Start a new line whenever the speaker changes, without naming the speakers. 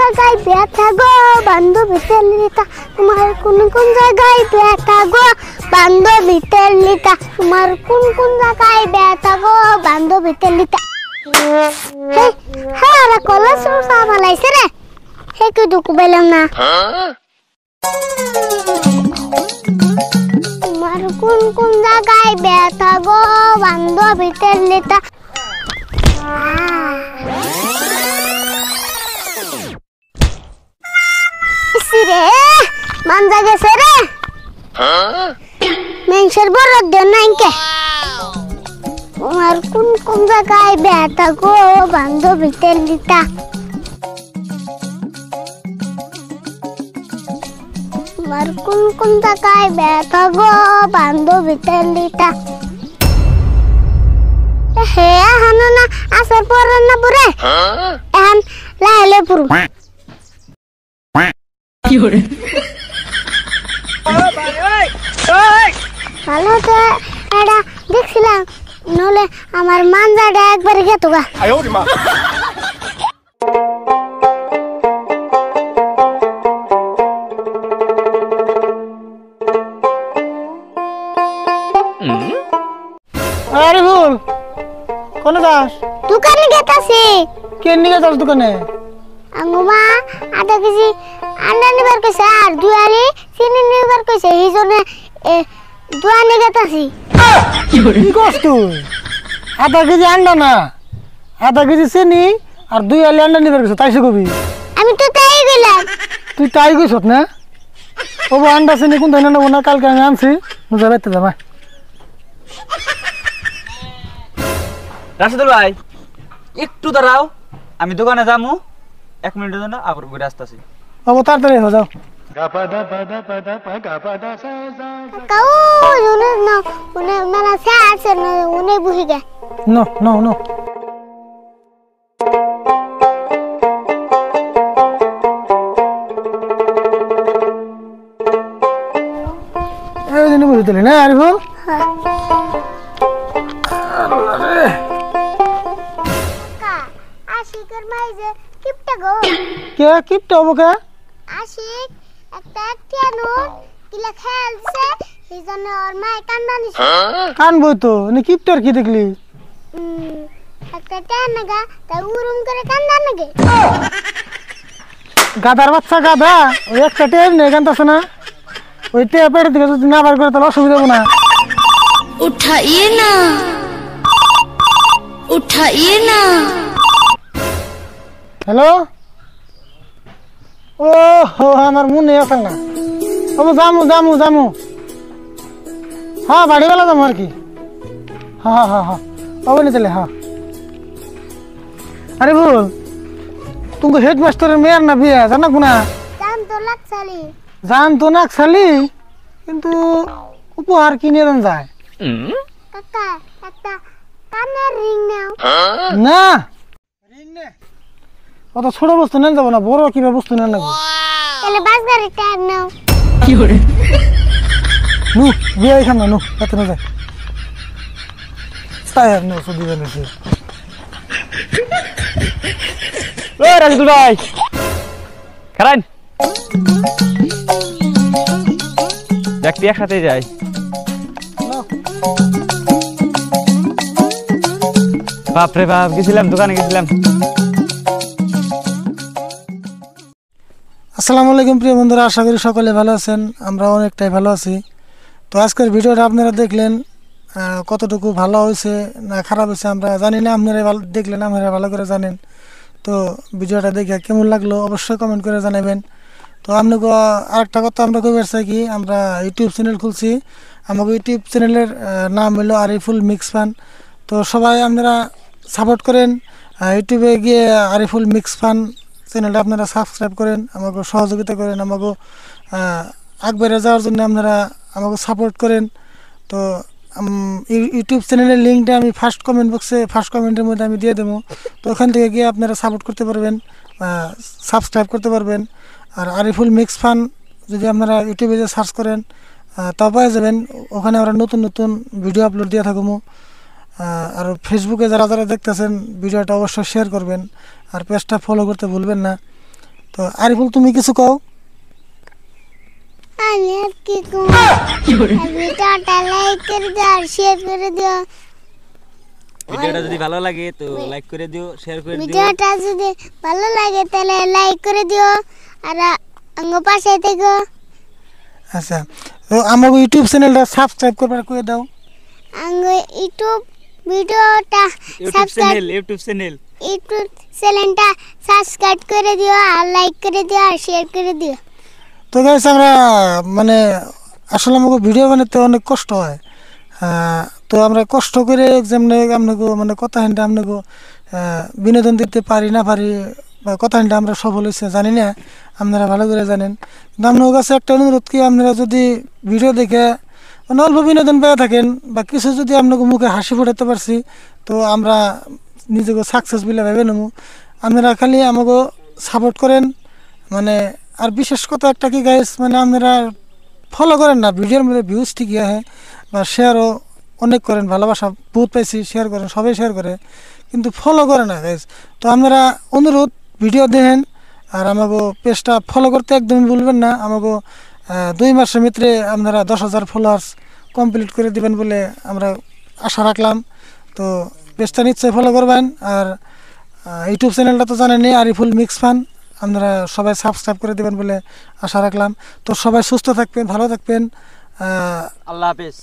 জায়গায় ব্যথা গো বান্ধবী তেলিতা তোমার কোন কোন জায়গায় ব্যথা গো বান্ধবী তেলিতা তোমার কোন কোন জায়গায় ব্যথা গো বান্ধবী তেলিতা হ্যাঁ আরে কলেজ সামালাইছে রে হে কি দুঃখ পেলাম না তোমার কোন কোন জায়গায় ব্যথা গো বান্ধবী তেলিতা রে মানজা গেছে রে মেনসের বড় দেন নাইকে তোমার কোন কোন জায়গায় ব্যথা গো বান্ধবী তেলিতা তোমার কোন কোন জায়গায় ব্যথা গো বান্ধবী তেলিতা হে হানো না আসার পর না পুরে এখন লাইলে পুরু কি হরে ভালো তো এটা দেখছিলাম নলে আমার মানজাটা একবারে গেতো গা
আরে ভুল কোন যাস
দোকানে গেতাছি
কেন নিয়ে যাস দোকানে
আঙ্গুমা আধা কেজি আন্ডা নিবার কইছে আর দুয়ারি চিনি নিবার কইছে এই জন্য দুয়ানে গেতাছি
কি করছ তুই আধা কেজি আন্ডা না আধা কেজি চিনি আর 2 আলি আন্ডা নিবার কইছ তাইছে কবি
আমি তো তাই গেলাম
তুই তাই কইছ না ও আন্ডা চিনি কোন ধরনের নেব না কালকে আমি আনছি মুজা বাইতে যাবা
রাশিদুল ভাই একটু দাঁড়াও আমি দোকানে যামু 1 মিনিটের জন্য আবার ঘুরে আসতেছি
ও তাড়াতাড়ি হয়ে যাও
কাউ উনে না উনে মেলা সে আছে না উনে বুহি গে
নো নো নো এই দিনে বুঝতে না আরে ভুল
আশিকের মাইজে কিপটা গো
কে কিপটা হবো কে
আশিক একটা টিয়ানো কিলা খেলছে এই জন্য ওর মাই কান্দানিছে
কানবো তো নি কিপটার কি দেখলি
একটা টিয়ানাগা তাই উরুম করে কান্দানাগে
গাদার বাচ্চা গাদা ওই একটা টেপ নেই কানতাছে না ওই টেপ পেটে দিকে যদি না বার করে তাহলে অসুবিধা হবে না
उठाइए ना उठाइए ना
হ্যালো ও হো আমার মনে আছে না ও জামু জামু জামু হ্যাঁ বাড়িওয়ালা যাবো আর কি হ্যাঁ হ্যাঁ হ্যাঁ হবে তাহলে হ্যাঁ আরে বল তুমি হেডমাস্টারের মেয়ের না বিয়ে জানা কোনা
জান তো লাগছালি
জান তো না খালি কিন্তু উপহার কিনে দেন যায়
কাকা একটা কানের রিং নাও
না রিং নে কত ছোট বস্তু নেন যাবো না বড় কিবা বস্তু নেন লাগবে
তাহলে বাস গাড়ি টায়ার নাও
কি করে
নু বিয়ে এখান না নু এত না যায় টায়ার নে ওষুধ দিবেন এসে
ও রাশিদুল ভাই খারান দেখতে একসাথে যাই বাপরে বাপ গেছিলাম দোকানে গেছিলাম
আসসালামু আলাইকুম প্রিয় বন্ধুরা আশা করি সকলে ভালো আছেন আমরা অনেকটাই ভালো আছি তো আজকের ভিডিওটা আপনারা দেখলেন কতটুকু ভালো হয়েছে না খারাপ হয়েছে আমরা জানি না আপনারা দেখলেন আপনারা ভালো করে জানেন তো ভিডিওটা দেখে কেমন লাগলো অবশ্যই কমেন্ট করে জানাবেন তো আপনাকে আরেকটা কথা আমরা কইবার চাই কি আমরা ইউটিউব চ্যানেল খুলছি আমাকে ইউটিউব চ্যানেলের নাম হলো আরিফুল মিক্স ফান তো সবাই আপনারা সাপোর্ট করেন ইউটিউবে গিয়ে আরিফুল মিক্স ফান চ্যানেলটা আপনারা সাবস্ক্রাইব করেন আমাকে সহযোগিতা করেন আমাকে আগবাড়ে যাওয়ার জন্য আপনারা আমাকে সাপোর্ট করেন তো ইউটিউব চ্যানেলের লিঙ্কটা আমি ফার্স্ট কমেন্ট বক্সে ফার্স্ট কমেন্টের মধ্যে আমি দিয়ে দেবো তো ওখান থেকে গিয়ে আপনারা সাপোর্ট করতে পারবেন সাবস্ক্রাইব করতে পারবেন আর আরিফুল মিক্স ফান যদি আপনারা ইউটিউবে যে সার্চ করেন তা পেয়ে যাবেন ওখানে আমরা নতুন নতুন ভিডিও আপলোড দিয়ে থাকবো আর ফেসবুকে যারা যারা দেখতেছেন ভিডিওটা অবশ্যই শেয়ার করবেন আর পেজটা ফলো করতে ভুলবেন না তো আরিফুল তুমি কিছু কও।
আমি আর কি করব, ভিডিওটা লাইক করে দিও আর শেয়ার করে দিও।
ভিডিওটা যদি ভালো লাগে তো লাইক করে দিও, শেয়ার করে দিও।
ভিডিওটা যদি ভালো লাগে তাহলে লাইক করে দিও আর আঙ্গ পাশে থেকো।
আচ্ছা, তো আমার ইউটিউব চ্যানেলটা সাবস্ক্রাইব করবার কয়ে দাও।
আঙ্গ ইউটিউব ভিডিওটা সাবস্ক্রাইব
ইউটিউব
চ্যানেলটা সাবস্ক্রাইব করে দিও আর লাইক করে দিও আর শেয়ার করে দিও।
তো গাইস আমরা মানে আসলে আমাকে ভিডিও বানাতে অনেক কষ্ট হয়। তো আমরা কষ্ট করে যেমনি আপনাকে মানে কথা হিনটা আপনাকে বিনোদন দিতে পারি না পারি বা কথা হিনটা আমরা সফল হয়েছে জানি না, আপনারা ভালো করে জানেন। কিন্তু আপনার কাছে একটা অনুরোধ কি, আপনারা যদি ভিডিও দেখে মানে অল্প বিনোদন পেয়ে থাকেন বা কিছু যদি আপনাকে মুখে হাসি ফোটাতে পারছি, তো আমরা নিজেকে সাকসেস বলে ভেবে নেব। আপনারা খালি আমাকে সাপোর্ট করেন মানে। আর বিশেষ কথা একটা কি গাইস, মানে আপনারা ফলো করেন না, ভিডিওর মধ্যে ভিউজ ঠিকই আহে বা শেয়ারও অনেক করেন, ভালোবাসা বহুত পাইছি, শেয়ার করেন, সবাই শেয়ার করে, কিন্তু ফলো করে না গাইস। তো আপনারা অনুরোধ ভিডিও দেখেন আর আমাকে পেজটা ফলো করতে একদমই ভুলবেন না। আমাকে 2 মাসের ভিতরে আপনারা 10,000 ফলোয়ার্স কমপ্লিট করে দিবেন বলে আমরা আশা রাখলাম। তো পেজটা নিশ্চয়ই ফলো করবেন। আর ইউটিউব চ্যানেলটা তো জানেনই, আরিফুল মিক্স ফান, আপনারা সবাই সাবস্ক্রাইব করে দেবেন বলে আশা রাখলাম। তো সবাই সুস্থ থাকবেন, ভালো থাকবেন।
আল্লাহ হাফেজ।